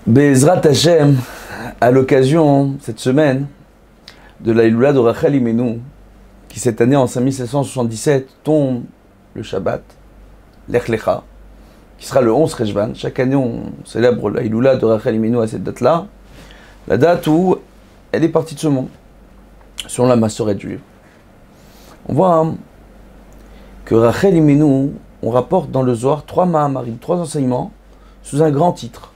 Be'ezrat Hashem, à l'occasion, cette semaine, de la Hiloula de Rachel Imenu, qui cette année, en 5777, tombe le Shabbat, Lech Lecha, qui sera le 11 Rejvan. Chaque année, on célèbre la Hiloula de Rachel Imenu à cette date-là, la date où elle est partie de ce monde, selon la Massorette juive. On voit que Rachel Imenu, on rapporte dans le Zohar 3 Mahamarim, 3 enseignements, sous un grand titre.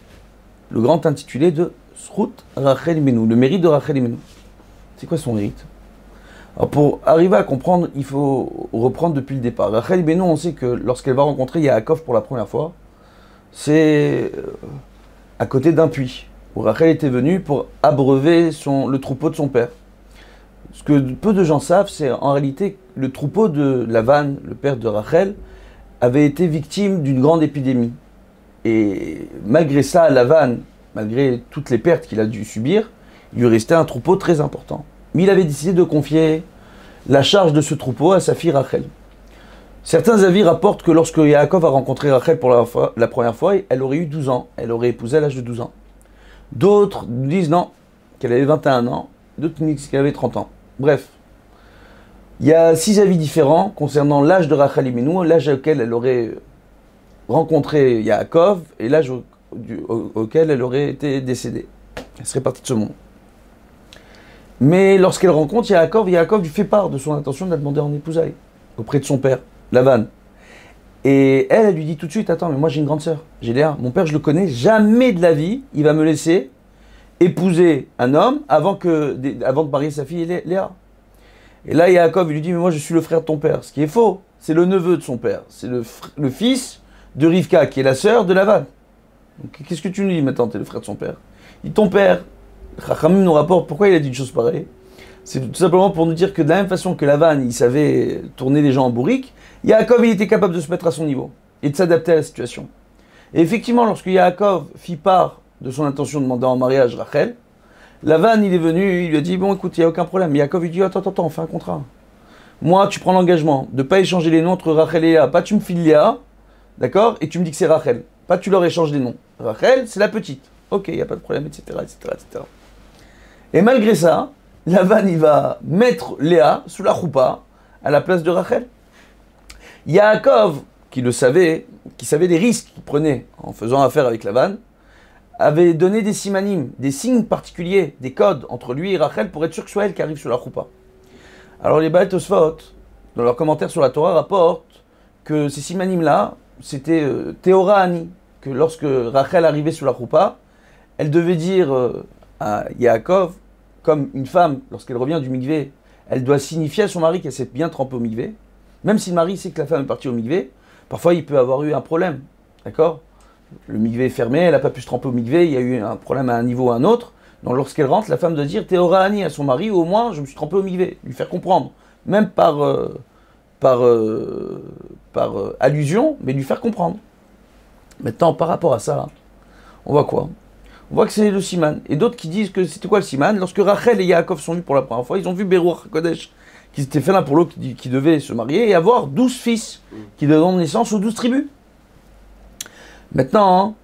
Le grand intitulé de Zchut Rachel Imenu, le mérite de Rachel Imenu. C'est quoi son mérite? Alors pour arriver à comprendre, il faut reprendre depuis le départ. Rachel Imenu, on sait que lorsqu'elle va rencontrer Yaakov pour la première fois, c'est à côté d'un puits, où Rachel était venue pour abreuver le troupeau de son père. Ce que peu de gens savent, c'est en réalité le troupeau de Lavan, le père de Rachel, avait été victime d'une grande épidémie. Et malgré ça, Lavan, malgré toutes les pertes qu'il a dû subir, il lui restait un troupeau très important. Mais il avait décidé de confier la charge de ce troupeau à sa fille Rachel. Certains avis rapportent que lorsque Yaakov a rencontré Rachel pour la première fois, elle aurait eu 12 ans. Elle aurait épousé à l'âge de 12 ans. D'autres disent non, qu'elle avait 21 ans. D'autres disent qu'elle avait 30 ans. Bref, il y a 6 avis différents concernant l'âge de Rachel Imenu, l'âge auquel elle aurait rencontré Yaakov et l'âge auquel elle aurait été décédée. Elle serait partie de ce monde. Mais lorsqu'elle rencontre Yaakov, Yaakov lui fait part de son intention de la demander en épousailles auprès de son père, Lavan. Et elle lui dit tout de suite, attends, mais moi j'ai une grande sœur, j'ai Léa. Mon père, je le connais, jamais de la vie, il va me laisser épouser un homme avant de marier sa fille Léa. Et là, Yaakov lui dit, mais moi je suis le frère de ton père. Ce qui est faux, c'est le neveu de son père, c'est le fils de Rivka, qui est la sœur de Lavan. Qu'est-ce que tu nous dis maintenant, tu es le frère de son père? Il dit, ton père, Chachamim nous rapporte, pourquoi il a dit une chose pareille? C'est tout simplement pour nous dire que de la même façon que Lavan, il savait tourner les gens en bourrique, Yaakov, il était capable de se mettre à son niveau et de s'adapter à la situation. Et effectivement, lorsque Yaakov fit part de son intention de demander en mariage Rachel, Lavan, il est venu, il lui a dit, bon écoute, il n'y a aucun problème. Yaakov, il dit, attends, on fait un contrat. Moi, tu prends l'engagement de ne pas échanger les noms entre Rachel et Léa. Pas tu me files Léa, d'accord? Et tu me dis que c'est Rachel. Pas tu leur échanges les noms. Rachel, c'est la petite. Ok, il n'y a pas de problème, etc., etc., etc. Et malgré ça, Lavan, il va mettre Léa sous la choupa à la place de Rachel. Yaakov, qui le savait, qui savait les risques qu'il prenait en faisant affaire avec Lavan, avait donné des simanim, des signes particuliers, des codes entre lui et Rachel pour être sûr que ce soit elle qui arrive sur la choupa. Alors les Baal Tosfot, dans leurs commentaires sur la Torah, rapportent que ces simanim-là, c'était Théora Ani, que lorsque Rachel arrivait sous la choupa, elle devait dire à Yaakov, comme une femme, lorsqu'elle revient du mikvé, elle doit signifier à son mari qu'elle s'est bien trempée au mikvé. Même si le mari sait que la femme est partie au mikvé, parfois il peut avoir eu un problème, d'accord? Le mikvé est fermé, elle n'a pas pu se tremper au mikvé, il y a eu un problème à un niveau ou à un autre. Donc lorsqu'elle rentre, la femme doit dire Théora Ani à son mari, ou au moins je me suis trempé au mikvé, lui faire comprendre, même par allusion, mais lui faire comprendre. Maintenant, par rapport à ça, on voit quoi? On voit que c'est le siman. Et d'autres qui disent que c'était quoi le siman? Lorsque Rachel et Yaakov sont vus pour la première fois, ils ont vu Beruach HaKodesh, qui s'était fait l'un pour l'autre, qui devait se marier et avoir 12 fils, qui donnent naissance aux 12 tribus. Maintenant,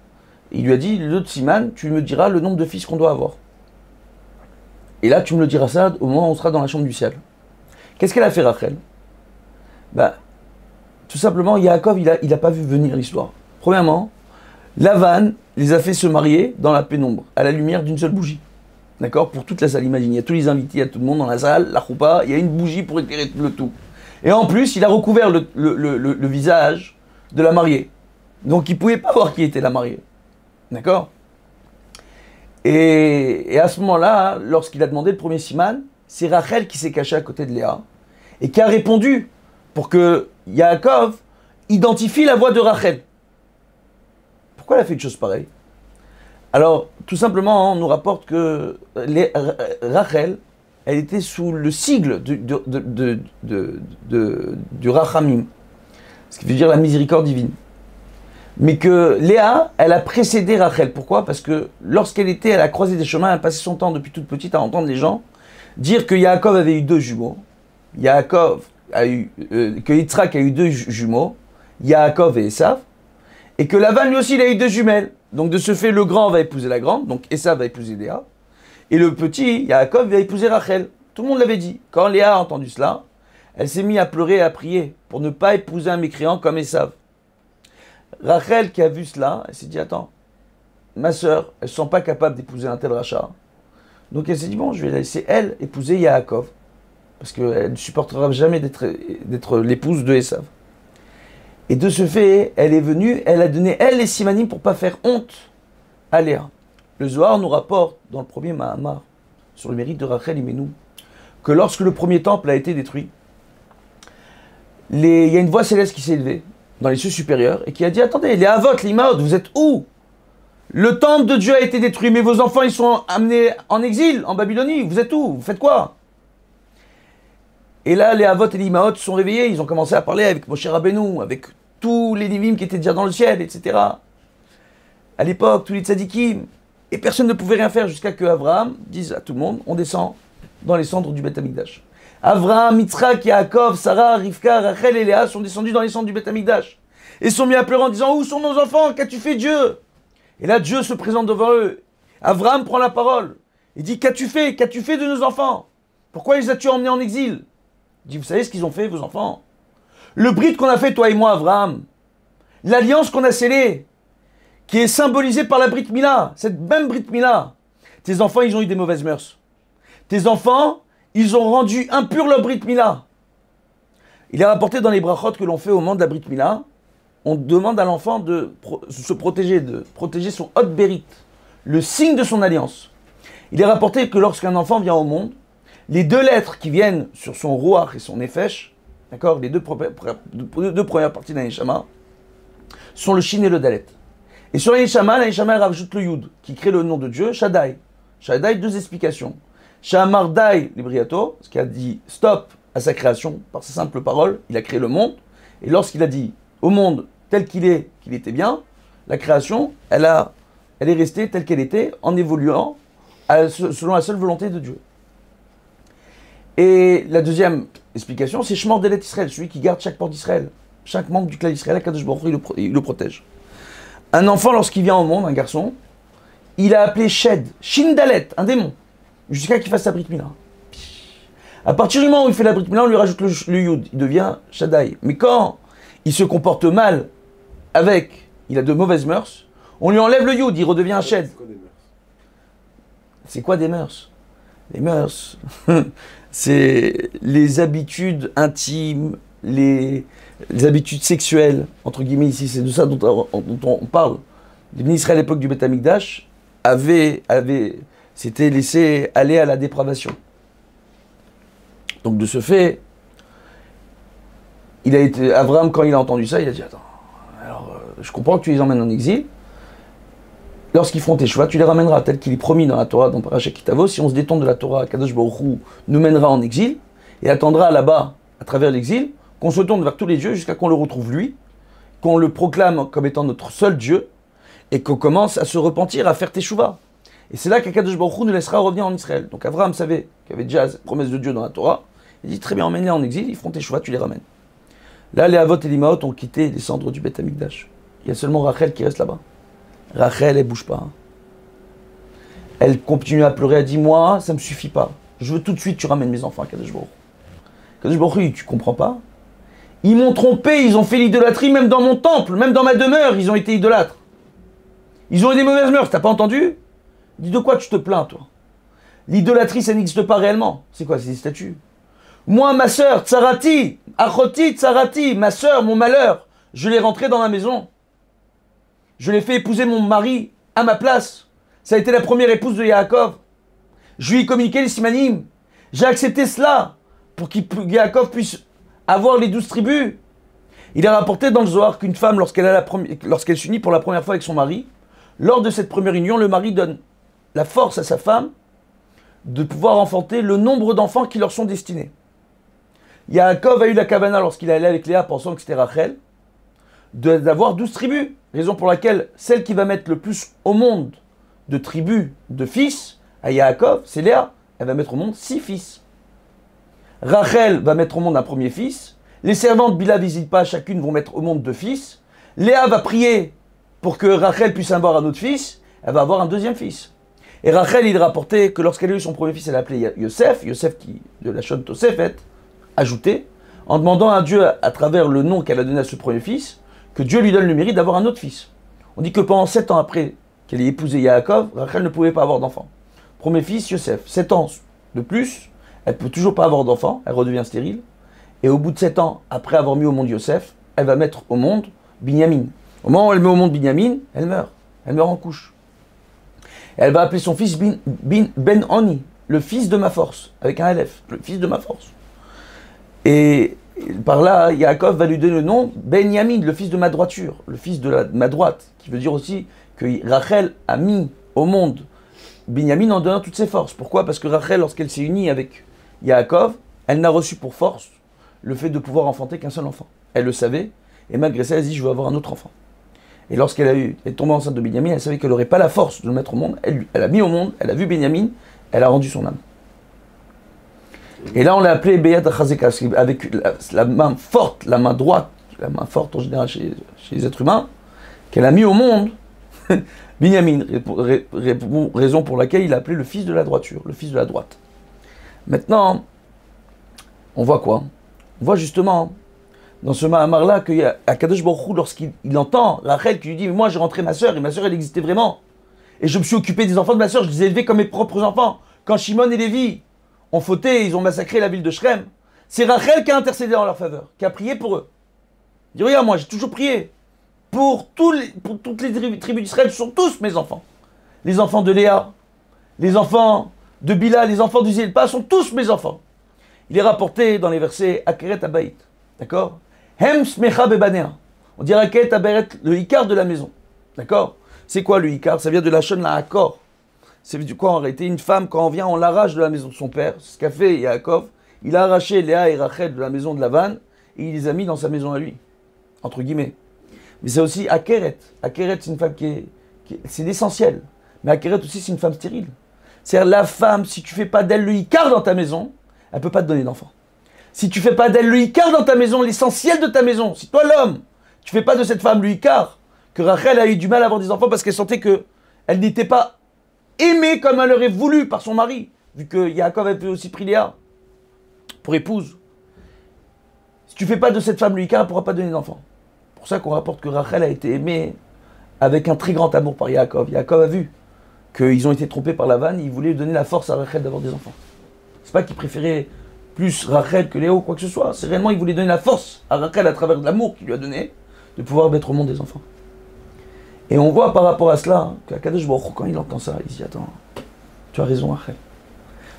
il lui a dit, l'autre siman, tu me diras le nombre de fils qu'on doit avoir. Et là, tu me le diras ça au moment où on sera dans la chambre du ciel. Qu'est-ce qu'elle a fait, Rachel? Tout simplement, Yaakov, il a pas vu venir l'histoire. Premièrement, Lavan les a fait se marier dans la pénombre, à la lumière d'une seule bougie. D'accord? Pour toute la salle, imagine, il y a tous les invités, il y a tout le monde dans la salle, la choupa, il y a une bougie pour éclairer le tout. Et en plus, il a recouvert le visage de la mariée. Donc il ne pouvait pas voir qui était la mariée. D'accord? Et à ce moment-là, lorsqu'il a demandé le premier siman, c'est Rachel qui s'est cachée à côté de Léa et qui a répondu pour que Yaakov identifie la voix de Rachel. Pourquoi elle a fait une chose pareille? Alors, tout simplement, on nous rapporte que Rachel, elle était sous le sigle du Rachamim, ce qui veut dire la miséricorde divine. Mais que Léa, elle a précédé Rachel. Pourquoi? Parce que lorsqu'elle était à la croisée des chemins, elle passait son temps depuis toute petite à entendre les gens dire que Yaakov avait eu 2 jumeaux. Que Yitzhak a eu 2 jumeaux, Yaakov et Esav, et que Lavan lui aussi il a eu 2 jumelles, Donc de ce fait, le grand va épouser la grande, donc Esav va épouser Léa. Et le petit, Yaakov, va épouser Rachel. Tout le monde l'avait dit. Quand Léa a entendu cela, elle s'est mise à pleurer et à prier pour ne pas épouser un mécréant comme Esav. Rachel qui a vu cela, elle s'est dit, attends, ma sœur, elle ne se sent pas capable d'épouser un tel rachat. Donc elle s'est dit, bon, je vais laisser elle épouser Yaakov. Parce qu'elle ne supportera jamais d'être l'épouse de Esav. Et de ce fait, elle est venue, elle a donné, elle, les simanim pour ne pas faire honte à Léa. Le Zohar nous rapporte, dans le premier Mahamar, sur le mérite de Rachel Imenou, que lorsque le premier temple a été détruit, il y a une voix céleste qui s'est élevée dans les cieux supérieurs et qui a dit, attendez, les Havot, les Imaot, vous êtes où? Le temple de Dieu a été détruit, mais vos enfants, ils sont amenés en exil, en Babylonie. Vous êtes où? Vous faites quoi? Et là, les Havot et les Imaot se sont réveillés, ils ont commencé à parler avec Moshe Rabbeinu, avec tous les Nivim qui étaient déjà dans le ciel, etc. À l'époque, tous les tzadikim, et personne ne pouvait rien faire jusqu'à que Abraham dise à tout le monde, on descend dans les cendres du Beth Amikdash. Abraham, Yitzhak, Yaakov, Sarah, Rivka, Rachel et Léa sont descendus dans les cendres du Beth Amikdash. Et sont mis à pleurer en disant, où sont nos enfants? Qu'as-tu fait, Dieu? Et là, Dieu se présente devant eux. Abraham prend la parole. Il dit, qu'as-tu fait? Qu'as-tu fait de nos enfants? Pourquoi les as-tu emmenés en exil? Il dit, vous savez ce qu'ils ont fait, vos enfants? Le brit qu'on a fait, toi et moi, Abraham, l'alliance qu'on a scellée, qui est symbolisée par la Brit Mila, cette même Brit Mila, tes enfants, ils ont eu des mauvaises mœurs. Tes enfants, ils ont rendu impur leur Brit Mila. Il est rapporté dans les brachot que l'on fait au moment de la Brit Mila, on demande à l'enfant de se protéger, de protéger son hot bérit, le signe de son alliance. Il est rapporté que lorsqu'un enfant vient au monde, les deux lettres qui viennent sur son rouach et son nefesh, d'accord, les deux premières parties d'un neshama, sont le shin et le dalet. Et sur la neshama elle rajoute le yud, qui crée le nom de Dieu, Shaddai. Shaddai, deux explications. Shahamar Dai Libriato, ce qui a dit stop à sa création, par sa simple parole, il a créé le monde, et lorsqu'il a dit au monde tel qu'il était bien, la création, elle est restée telle qu'elle était, en évoluant selon la seule volonté de Dieu. Et la deuxième explication, c'est Shmor Delet Israël, celui qui garde chaque porte d'Israël. Chaque membre du clan d'Israël, Kadosh Baruch Hu, il le protège. Un enfant, lorsqu'il vient au monde, un garçon, il a appelé Shed, Shindalet, un démon, jusqu'à qu'il fasse sa Brit Mila. À partir du moment où il fait la Brit Mila, on lui rajoute le Yud, il devient Shaddai. Mais quand il se comporte mal il a de mauvaises mœurs, on lui enlève le Yud, il redevient un Shed. C'est quoi des mœurs? Les mœurs, c'est les habitudes intimes, les habitudes sexuelles, entre guillemets ici, c'est de ça dont on parle. Les ministres à l'époque du Beth Amikdash s'étaient laissés aller à la dépravation. Donc de ce fait, Abraham, quand il a entendu ça, il a dit, attends, alors je comprends que tu les emmènes en exil. Lorsqu'ils feront tes choix, tu les ramèneras tel qu'il est promis dans la Torah, dans Parashat Kitavo. Si on se détourne de la Torah, Kadosh Baruch Hu nous mènera en exil et attendra là-bas, à travers l'exil, qu'on se tourne vers tous les dieux jusqu'à qu'on le retrouve lui, qu'on le proclame comme étant notre seul Dieu et qu'on commence à se repentir, à faire teshuva. Et c'est là qu'Akadosh Baruch Hu nous laissera revenir en Israël. Donc Abraham savait qu'il y avait déjà cette promesse de Dieu dans la Torah. Il dit très bien, emmène-les en exil, ils feront teshuva, tu les ramènes. Là, les Havot et les Imaot ont quitté les cendres du Beth Amikdash. Il y a seulement Rachel qui reste là-bas. Rachel, elle bouge pas. Elle continue à pleurer, elle dit, moi, ça me suffit pas. Je veux tout de suite, tu ramènes mes enfants à Kadosh Baruch Hu. Kadosh Baruch Hu, tu comprends pas? Ils m'ont trompé, ils ont fait l'idolâtrie, même dans mon temple, même dans ma demeure, ils ont été idolâtres. Ils ont eu des mauvaises mœurs, t'as pas entendu? Dis de quoi tu te plains, toi? L'idolâtrie, ça n'existe pas réellement. C'est quoi, c'est des statues? Moi, ma sœur, Tsarati, Achoti, Tsarati, ma sœur, mon malheur, je l'ai rentrée dans ma maison. Je l'ai fait épouser mon mari à ma place. Ça a été la première épouse de Yaakov. Je lui ai communiqué les simanim. J'ai accepté cela pour Yaakov puisse avoir les 12 tribus. Il est rapporté dans le Zohar qu'une femme, lorsqu'elle s'unit pour la première fois avec son mari, lors de cette première union, le mari donne la force à sa femme de pouvoir enfanter le nombre d'enfants qui leur sont destinés. Yaakov a eu la kavana lorsqu'il est allé avec Léa pensant que c'était Rachel, d'avoir 12 tribus. Raison pour laquelle celle qui va mettre le plus au monde de tribus de fils, à Yaakov, c'est Léa. Elle va mettre au monde 6 fils. Rachel va mettre au monde un premier fils. Les servantes Bila Vizilpa, chacune vont mettre au monde 2 fils. Léa va prier pour que Rachel puisse avoir un autre fils, elle va avoir un deuxième fils. Et Rachel, il rapportait que lorsqu'elle a eu son premier fils, elle a appelé Yosef, Yosef qui, de la Shon Tosefet, ajouté, en demandant à Dieu, à travers le nom qu'elle a donné à ce premier fils, que Dieu lui donne le mérite d'avoir un autre fils. On dit que pendant 7 ans après qu'elle ait épousé Yaakov, Rachel ne pouvait pas avoir d'enfant. Premier fils, Yosef. 7 ans de plus, elle ne peut toujours pas avoir d'enfant, elle redevient stérile. Et au bout de 7 ans, après avoir mis au monde Yosef, elle va mettre au monde Binyamin. Au moment où elle met au monde Binyamin, elle meurt en couche. Et elle va appeler son fils Ben Oni, le fils de ma force, avec un Aleph, le fils de ma force. Et par là, Yaakov va lui donner le nom Benyamin, le fils de ma droiture, le fils de ma droite, qui veut dire aussi que Rachel a mis au monde Binyamin en donnant toutes ses forces. Pourquoi? Parce que Rachel, lorsqu'elle s'est unie avec Yaakov, elle n'a reçu pour force le fait de pouvoir enfanter qu'un seul enfant. Elle le savait, et malgré ça, elle dit, je veux avoir un autre enfant. Et lorsqu'elle est tombée enceinte de Binyamin, elle savait qu'elle n'aurait pas la force de le mettre au monde. Elle a mis au monde, elle a vu Binyamin, elle a rendu son âme. Et là, on l'a appelé Beyat Achazeka, avec la main forte, la main droite, la main forte en général chez les êtres humains, qu'elle a mis au monde Binyamin, raison pour laquelle il a appelé le fils de la droiture, le fils de la droite. Maintenant, on voit quoi? On voit justement dans ce Mahamar-là qu'il y a Akadosh Baruch Hu, lorsqu'il entend Rachel qui lui dit « Mais moi j'ai rentré ma sœur, et ma sœur elle existait vraiment. Et je me suis occupé des enfants de ma sœur, je les ai élevés comme mes propres enfants. Quand Shimon et Lévi ont fauté, ils ont massacré la ville de Shrem, c'est Rachel qui a intercédé en leur faveur, qui a prié pour eux. Il dit « Regarde, moi j'ai toujours prié pour toutes les tribus d'Israël, ce sont tous mes enfants. Les enfants de Léa, les enfants de Bila, les enfants du Zilpa sont tous mes enfants. » Il est rapporté dans les versets Akeret Abayit, d'accord? Hem smecha bebanea. On dirait Akeret Abayit, le Ikar de la maison, d'accord? C'est quoi le Ikar? Ça vient de la Shon la Akor. C'est du quoi en réalité? Une femme, quand on vient, on l'arrache de la maison de son père. C'est ce qu'a fait Yaakov. Il a arraché Léa et Rachel de la maison de Lavan et il les a mis dans sa maison à lui, entre guillemets. Mais c'est aussi Akeret. Akeret, c'est une femme c'est l'essentiel. Mais Akeret aussi, c'est une femme stérile. C'est-à-dire la femme, si tu fais pas d'elle le Ikar dans ta maison, elle ne peut pas te donner d'enfant. Si tu ne fais pas d'elle le Ikar dans ta maison, l'essentiel de ta maison, si toi l'homme, tu ne fais pas de cette femme le Ikar, que Rachel a eu du mal à avoir des enfants parce qu'elle sentait qu'elle n'était pas aimée comme elle aurait voulu par son mari, vu que Yaakov avait aussi pris Léa pour épouse. Si tu ne fais pas de cette femme le Ikar, elle ne pourra pas donner d'enfant. C'est pour ça qu'on rapporte que Rachel a été aimée avec un très grand amour par Yaakov. Yaakov a vu qu'ils ont été trompés par Lavan, il voulait donner la force à Rachel d'avoir des enfants. C'est pas qu'il préférait plus Rachel que Léo ou quoi que ce soit. C'est réellement il voulait donner la force à Rachel à travers l'amour qu'il lui a donné de pouvoir mettre au monde des enfants. Et on voit par rapport à cela qu'Akadosh Baruch Hu, quand il entend ça, il se dit attends, tu as raison Rachel.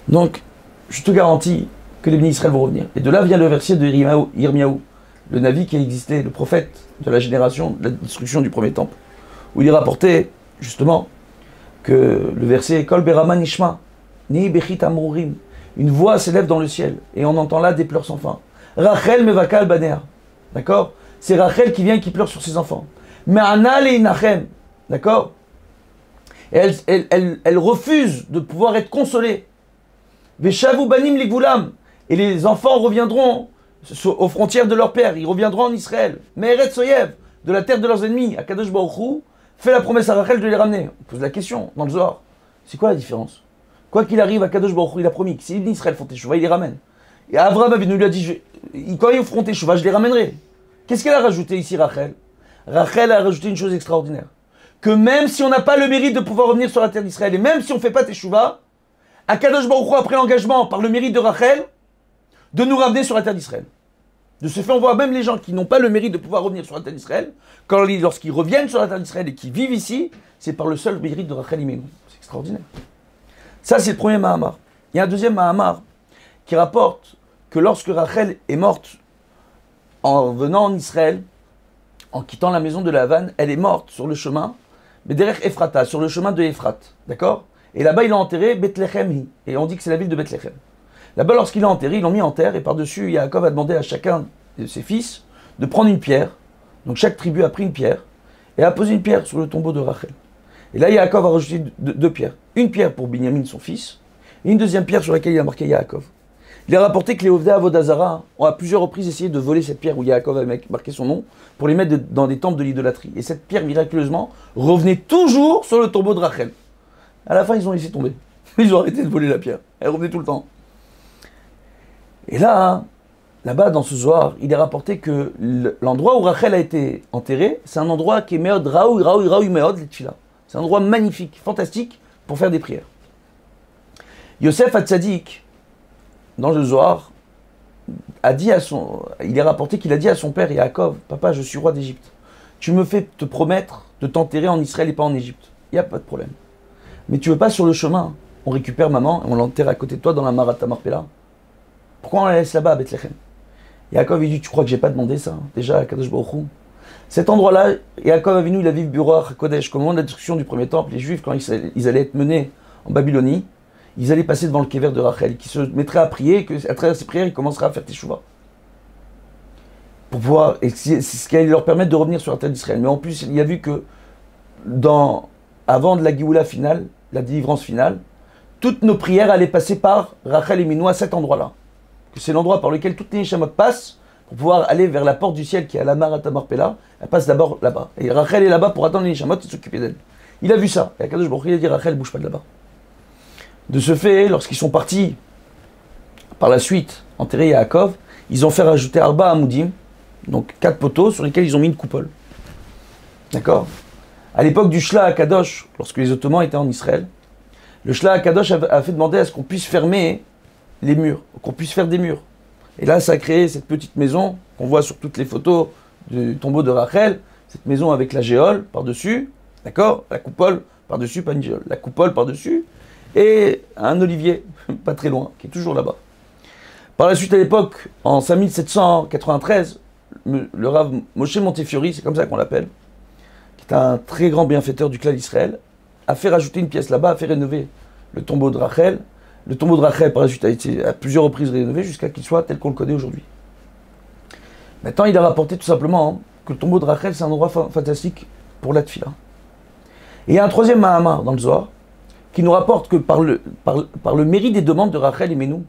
Donc je te garantis que les bénis Israël vont revenir. Et de là vient le verset de Yirmiyahu, le Navi qui a existé, le prophète de la génération de la destruction du premier temple, où il est rapporté justement que le verset Kol Beraman Nishma Ni Bechit Amrurim. Une voix s'élève dans le ciel, et on entend là des pleurs sans fin. Rachel mevakal banea. D'accord? C'est Rachel qui vient et qui pleure sur ses enfants. Me'ana le'inachem. D'accord? Et elle refuse de pouvoir être consolée. Veshavu banim ligvulam. Et les enfants reviendront aux frontières de leur père. Ils reviendront en Israël. Me'eret soyev, de la terre de leurs ennemis. Akadosh Baruch Hu fait la promesse à Rachel de les ramener. On pose la question dans le Zohar. C'est quoi la différence? Quoi qu'il arrive, Akadosh Baruch Hu, il a promis que si les Israël font Teshuvah, il les ramène. Et Abraham Avinu lui a dit, quand ils feront Teshuvah, je les ramènerai. Qu'est-ce qu'elle a rajouté ici, Rachel? Rachel a rajouté une chose extraordinaire. Que même si on n'a pas le mérite de pouvoir revenir sur la terre d'Israël, et même si on ne fait pas Teshuvah, Akadosh Baruch Hu a pris l'engagement, par le mérite de Rachel, de nous ramener sur la terre d'Israël. De ce fait, on voit même les gens qui n'ont pas le mérite de pouvoir revenir sur la terre d'Israël, lorsqu'ils reviennent sur la terre d'Israël et qui vivent ici, c'est par le seul mérite de Rachel Imenu. C'est extraordinaire. Ça, c'est le premier Mahamar. Il y a un deuxième Mahamar qui rapporte que lorsque Rachel est morte en venant en Israël, en quittant la maison de Lavan, elle est morte sur le chemin, mais derrière Ephrata, sur le chemin de Ephrat. D'accord? Et là-bas, il a enterré Bethléem. Et on dit que c'est la ville de Bethléem. Là-bas, lorsqu'il a enterré, ils l'ont mis en terre, et par-dessus, Yaakov a demandé à chacun de ses fils de prendre une pierre. Donc chaque tribu a pris une pierre, et a posé une pierre sur le tombeau de Rachel. Et là, Yaakov a rajouté deux pierres. Une pierre pour Binyamin, son fils, et une deuxième pierre sur laquelle il a marqué Yaakov. Il est rapporté que les Ovdei Avodazara ont à plusieurs reprises essayé de voler cette pierre où Yaakov avait marqué son nom pour les mettre dans des temples de l'idolâtrie. Et cette pierre, miraculeusement, revenait toujours sur le tombeau de Rachel. À la fin, ils ont laissé tomber. Ils ont arrêté de voler la pierre. Elle revenait tout le temps. Et là, là-bas, dans ce Zohar, il est rapporté que l'endroit où Rachel a été enterrée, c'est un endroit qui est meod, raoui meod, les tefila. C'est un endroit magnifique, fantastique, pour faire des prières. Yosef Hatzadik, dans le Zohar, il est rapporté qu'il a dit à son père Yaakov, papa, je suis roi d'Égypte. Tu me fais te promettre de t'enterrer en Israël et pas en Égypte. Il n'y a pas de problème. Mais tu veux pas sur le chemin, on récupère maman et on l'enterre à côté de toi dans la Marat Marpella. Pourquoi on la laisse là-bas à Bethléem? Yaakov il dit, tu crois que j'ai pas demandé ça déjà à Kadosh Baruch Hu. Cet endroit-là, Yaakov Avinu, il a vécu Bureau Kodesh, au moment de la destruction du premier temple, les Juifs, quand ils allaient être menés en Babylonie, ils allaient passer devant le kéver de Rachel, qui se mettrait à prier, et qu'à travers ces prières, ils commenceraient à faire teshuva. Pour pouvoir, et c'est ce qui allait leur permettre de revenir sur la terre d'Israël. Mais en plus, il a vu que avant de la Géoula finale, la délivrance finale, toutes nos prières allaient passer par Rachel et Minou à cet endroit-là. Que c'est l'endroit par lequel toutes les Neshamot passent pour pouvoir aller vers la porte du ciel qui est à la Marat Marpella. Elle passe d'abord là-bas. Et Rachel est là-bas pour attendre les Neshamot et s'occuper d'elle. Il a vu ça. Et Akadosh Baruch Hu, il a dit Rachel, bouge pas de là-bas. De ce fait, lorsqu'ils sont partis par la suite enterrer Yaakov, ils ont fait rajouter Arba Amoudim, donc 4 poteaux sur lesquels ils ont mis une coupole. D'accord? À l'époque du Shla HaKadosh, lorsque les Ottomans étaient en Israël, le Shla HaKadosh a fait demander à ce qu'on puisse fermer les murs, qu'on puisse faire des murs. Et là, ça a créé cette petite maison qu'on voit sur toutes les photos du tombeau de Rachel, cette maison avec la géole par-dessus, d'accord? La coupole par-dessus, pas une géole, la coupole par-dessus, et un olivier, pas très loin, qui est toujours là-bas. Par la suite, à l'époque, en 5793, le Rav Moshe Montefiori, c'est comme ça qu'on l'appelle, qui est un très grand bienfaiteur du clan d'Israël, a fait rajouter une pièce là-bas, a fait rénover le tombeau de Rachel. Le tombeau de Rachel, par la suite, a été à plusieurs reprises rénové jusqu'à qu'il soit tel qu'on le connaît aujourd'hui. Maintenant, il a rapporté tout simplement que le tombeau de Rachel, c'est un endroit fantastique pour la tefila. Et il y a un troisième Mahamar dans le Zohar, qui nous rapporte que par le mérite des demandes de Rachel et Menou,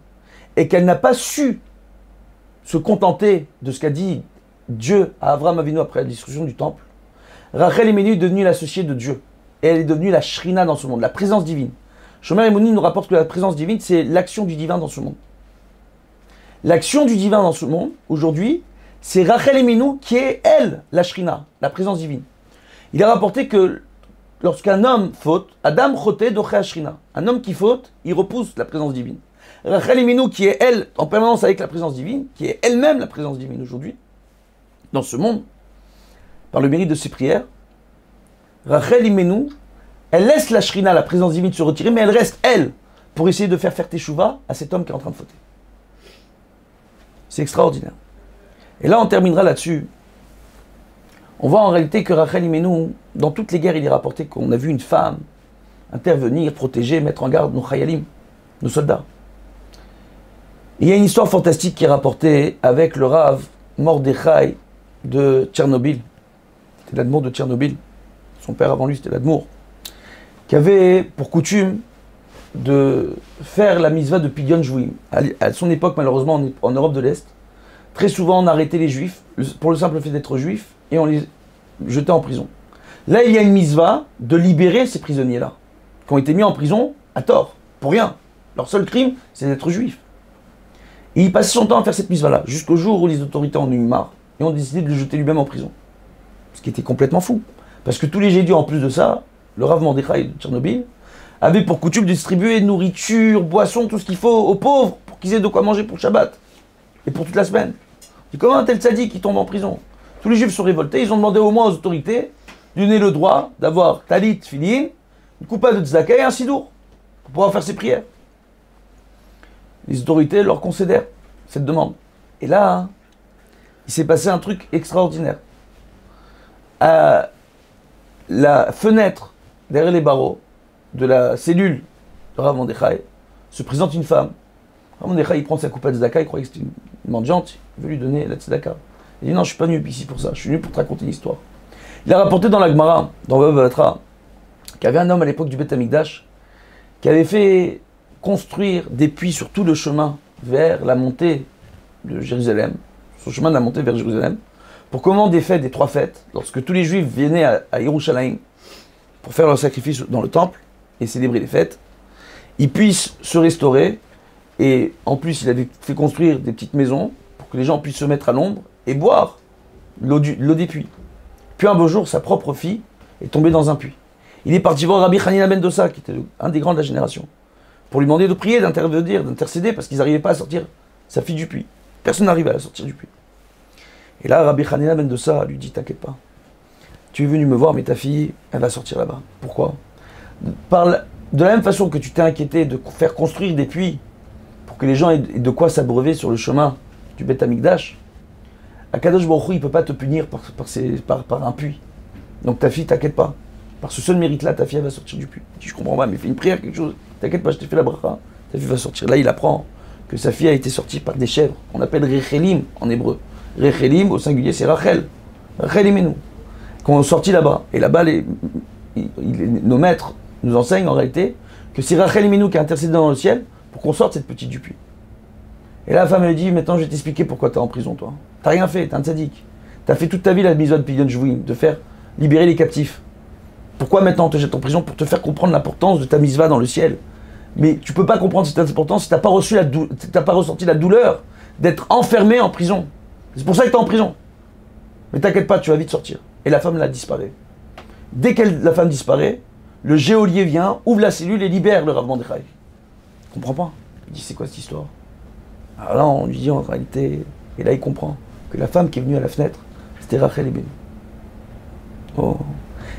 et qu'elle n'a pas su se contenter de ce qu'a dit Dieu à Avraham Avinu après la destruction du temple, Rachel et Menou est devenue l'associée de Dieu. Et elle est devenue la Shrina dans ce monde, la présence divine. Shomer Emouni nous rapporte que la présence divine, c'est l'action du divin dans ce monde. L'action du divin dans ce monde, aujourd'hui, c'est Rachel et Menou qui est, elle, la Shrina, la présence divine. Il est rapporté que lorsqu'un homme faute, Adam choté doché Shrina. Un homme qui faute, il repousse la présence divine. Rachel et Menou qui est, elle, en permanence avec la présence divine, qui est elle-même la présence divine aujourd'hui, dans ce monde, par le mérite de ses prières, Rachel et Menou, elle laisse la Shrina, la présence divine, se retirer, mais elle reste, elle, pour essayer de faire teshuva à cet homme qui est en train de fauter. C'est extraordinaire. Et là, on terminera là-dessus. On voit en réalité que Rachel et Menou, dans toutes les guerres, il est rapporté qu'on a vu une femme intervenir, protéger, mettre en garde nos chayalim, nos soldats. Et il y a une histoire fantastique qui est rapportée avec le Rav Mordechai de Tchernobyl. C'était l'Admour de Tchernobyl. Son père avant lui, c'était l'Admour, qui avait pour coutume de faire la mitzvah de Pidyon Jouim. À son époque, malheureusement, en Europe de l'Est, très souvent on arrêtait les juifs pour le simple fait d'être juifs et on les jetait en prison. Là, il y a une mitzvah de libérer ces prisonniers-là, qui ont été mis en prison à tort, pour rien. Leur seul crime, c'est d'être juifs. Et il passait son temps à faire cette mitzvah-là, jusqu'au jour où les autorités en ont eu marre et ont décidé de le jeter lui-même en prison. Ce qui était complètement fou. Parce que tous les Jédus, en plus de ça, le Rav Mordechai de Tchernobyl, avait pour coutume de distribuer nourriture, boissons, tout ce qu'il faut aux pauvres pour qu'ils aient de quoi manger pour le Shabbat et pour toute la semaine. Et comment un tel tzaddik qui tombe en prison? Tous les Juifs sont révoltés, ils ont demandé au moins aux autorités de donner le droit d'avoir talit, filin, une coupa de tzedaka et un sidour pour pouvoir faire ses prières. Les autorités leur concédèrent cette demande. Et là, il s'est passé un truc extraordinaire. À la fenêtre derrière les barreaux de la cellule de Rav Mordechai se présente une femme. Rav Mordechai, il prend sa coupa de tzedaka, il croyait que c'était une mendiante, il veut lui donner la tzedaka. Il dit non, je suis pas venu ici pour ça, je suis venu pour te raconter une histoire. Il a rapporté dans la Gemara, dans Bava Batra, qu'il y avait un homme à l'époque du Beth Amikdash qui avait fait construire des puits sur tout le chemin vers la montée de Jérusalem, son chemin de la montée vers Jérusalem, pour qu'au moment des fêtes, des 3 fêtes, lorsque tous les Juifs venaient à Yerushalayim pour faire leur sacrifice dans le temple et célébrer les fêtes, ils puissent se restaurer. Et en plus, il avait fait construire des petites maisons pour que les gens puissent se mettre à l'ombre et boire l'eau des puits. Puis un beau jour, sa propre fille est tombée dans un puits. Il est parti voir Rabbi Hanina ben Dossa, qui était un des grands de la génération, pour lui demander de prier, d'intervenir, d'intercéder, parce qu'ils n'arrivaient pas à sortir sa fille du puits. Personne n'arrivait à la sortir du puits. Et là, Rabbi Hanina ben Dossa lui dit, t'inquiète pas, tu es venu me voir, mais ta fille, elle va sortir là-bas. Pourquoi ? De la même façon que tu t'es inquiété de faire construire des puits pour que les gens aient de quoi s'abreuver sur le chemin du Beth Amikdash, Akadosh Baruch Hu, il ne peut pas te punir par un puits. Donc ta fille, t'inquiète pas. Par ce seul mérite-là, ta fille elle va sortir du puits. Je comprends pas, mais fais une prière, quelque chose. T'inquiète pas, je t'ai fait la bracha. Ta fille va sortir. Là, il apprend que sa fille a été sortie par des chèvres. On appelle Rechelim en hébreu. Rechelim, au singulier, c'est Rachel. Rachel et Menou. Qu'on est sorti là-bas. Et là-bas, nos maîtres nous enseignent en réalité que c'est Rachel et Menou qui a intercédé dans le ciel pour qu'on sorte cette petite du puits. Et là, la femme, elle dit, maintenant, je vais t'expliquer pourquoi t'es en prison, toi. T'as rien fait, t'es un tzaddik. T'as fait toute ta vie la mitzvah de Pidyon Shvuim, de faire libérer les captifs. Pourquoi maintenant on te jette en prison? Pour te faire comprendre l'importance de ta mitzvah dans le ciel. Mais tu peux pas comprendre cette importance si t'as pas ressenti la douleur d'être enfermé en prison. C'est pour ça que t'es en prison. Mais t'inquiète pas, tu vas vite sortir. Et la femme là disparaît. Dès que la femme disparaît, le geôlier vient, ouvre la cellule et libère le Rav Mordechai. Il comprend pas. Il dit, c'est quoi cette histoire? Alors là, on lui dit en réalité, et là il comprend que la femme qui est venue à la fenêtre, c'était Rachel et Béni. Oh.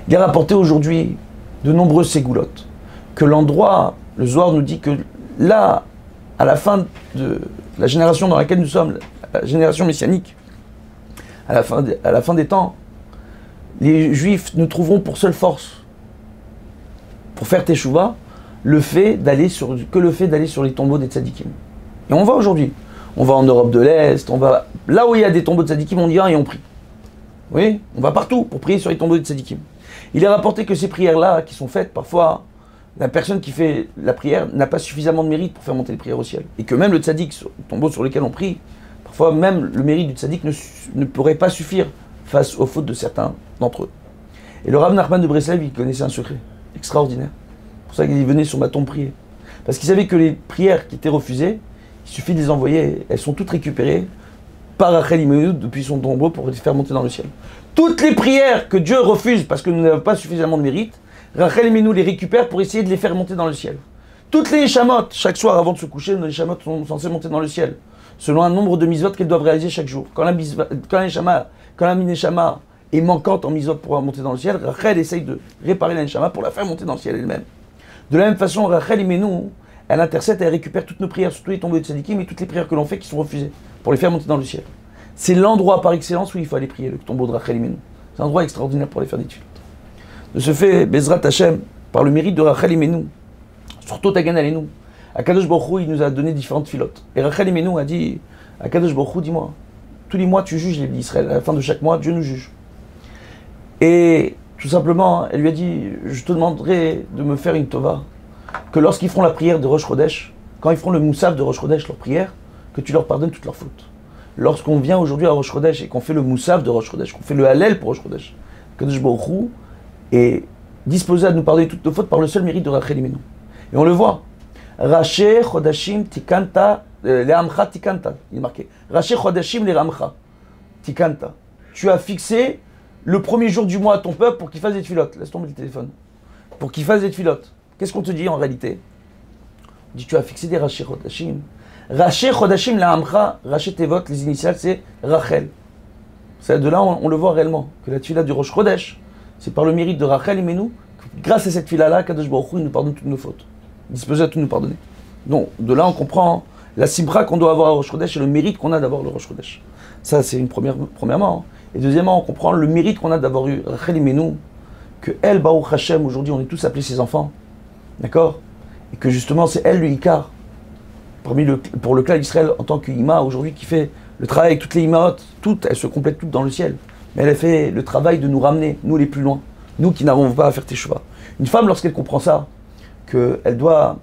Il est rapporté aujourd'hui de nombreuses ségoulottes, que l'endroit, le Zohar nous dit que là, à la fin de la génération dans laquelle nous sommes, la génération messianique, à la fin des temps, les Juifs ne trouveront pour seule force, pour faire teshuva, le fait d'aller sur les tombeaux des tzadikim. Et on va aujourd'hui. On va en Europe de l'Est, on va là où il y a des tombeaux de tzadikim, on y va et on prie. Oui, on va partout pour prier sur les tombeaux de tzadikim. Il est rapporté que ces prières-là, qui sont faites, parfois, la personne qui fait la prière n'a pas suffisamment de mérite pour faire monter les prières au ciel. Et que même le tzaddik, le tombeau sur lequel on prie, parfois même le mérite du tzaddik ne pourrait pas suffire face aux fautes de certains d'entre eux. Et le Rav Nachman de Breslev, il connaissait un secret extraordinaire. C'est pour ça qu'il venait sur ma tombe prier. Parce qu'il savait que les prières qui étaient refusées, il suffit de les envoyer, elles sont toutes récupérées par Rachel Imenu depuis son tombeau pour les faire monter dans le ciel. Toutes les prières que Dieu refuse parce que nous n'avons pas suffisamment de mérite, Rachel Imenu les récupère pour essayer de les faire monter dans le ciel. Toutes les neshamot, chaque soir avant de se coucher, nos neshamot sont censés monter dans le ciel, selon un nombre de mitzvot qu'elles doivent réaliser chaque jour. Quand la neshama est manquante en mitzvot pour monter dans le ciel, Rachel essaye de réparer la neshama pour la faire monter dans le ciel elle-même. De la même façon, Rachel Imenu, elle intercède et elle récupère toutes nos prières, surtout les tombeaux de tzadikim et toutes les prières que l'on fait qui sont refusées, pour les faire monter dans le ciel. C'est l'endroit par excellence où il faut aller prier, le tombeau de Rachel Imenu. C'est un endroit extraordinaire pour aller faire des tefilot. De ce fait, Bezrat Hashem, par le mérite de Rachel Imenu, surtout Tagan Alenu, Akadosh Baruch Hu, il nous a donné différentes filotes. Et Rachel Imenu a dit, Akadosh Baruch Hu, dis-moi, tous les mois tu juges les d'Israël, à la fin de chaque mois, Dieu nous juge. Et tout simplement, elle lui a dit, je te demanderai de me faire une tova, que lorsqu'ils font la prière de Rosh Chodesh, quand ils font le moussaf de Rosh Chodesh, leur prière, que tu leur pardonnes toutes leurs fautes. Lorsqu'on vient aujourd'hui à Rosh Chodesh et qu'on fait le moussaf de Rosh Chodesh, qu'on fait le Hallel pour Rosh Chodesh, Kadosh Baruch Hu est disposé à nous pardonner toutes nos fautes par le seul mérite de Rachel Imenu. Et on le voit. Raché Chodashim Tikanta Le'amcha Tikanta. Il est marqué. Raché Chodashim Le'amcha Tikanta. Tu as fixé le premier jour du mois à ton peuple pour qu'il fasse des tfilotes. Laisse tomber le téléphone. Pour qu'il fasse des tfilotes. Qu'est-ce qu'on te dit en réalité? On dit tu as fixé des Raché Chodashim. Raché Chodashim Le'amcha, Raché Tevot, les initiales c'est Rachel. C'est de là on le voit réellement. Que la tfila du Rosh Chodesh, c'est par le mérite de Rachel Imenu, grâce à cette tfila-là, Kadosh Baruch Hu, il nous pardonne toutes nos fautes. Disposé à tout nous pardonner. Donc, de là, on comprend la simra qu'on doit avoir au Rosh Chodesh et le mérite qu'on a d'avoir le Rosh Chodesh. Ça, c'est premièrement. Et deuxièmement, on comprend le mérite qu'on a d'avoir eu Rachel Imenu, que elle, Baruch Hashem, aujourd'hui, on est tous appelés ses enfants. D'accord? Et que justement, c'est elle le Ikar. Pour le clan d'Israël, en tant qu'Ima, aujourd'hui, qui fait le travail avec toutes les Imaot, toutes, elles se complètent toutes dans le ciel. Mais elle a fait le travail de nous ramener, nous les plus loin. Nous qui n'avons pas à faire teshuva. Une femme, lorsqu'elle comprend ça, qu'elle doit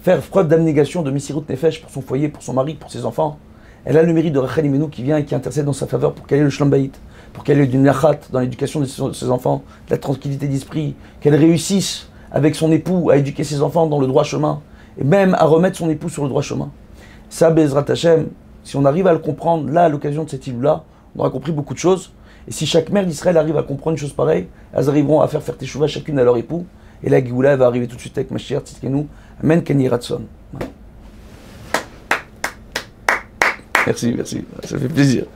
faire preuve d'abnégation, de Messirut Nefesh pour son foyer, pour son mari, pour ses enfants. Elle a le mérite de Rachel Imenu qui vient et qui intercède dans sa faveur pour qu'elle ait le Shlom Bayit, pour qu'elle ait du Nachat dans l'éducation de ses enfants, de la tranquillité d'esprit, qu'elle réussisse avec son époux à éduquer ses enfants dans le droit chemin, et même à remettre son époux sur le droit chemin. Ça, Bezrat Hashem, si on arrive à le comprendre, là, à l'occasion de cette île-là, on aura compris beaucoup de choses. Et si chaque mère d'Israël arrive à comprendre une chose pareille, elles arriveront à faire teshuva chacune à leur époux. Et la Géoula va arriver tout de suite avec Mashiach Tzidkenu. Amen, Ken Yhi Ratzon. Merci, ça fait plaisir.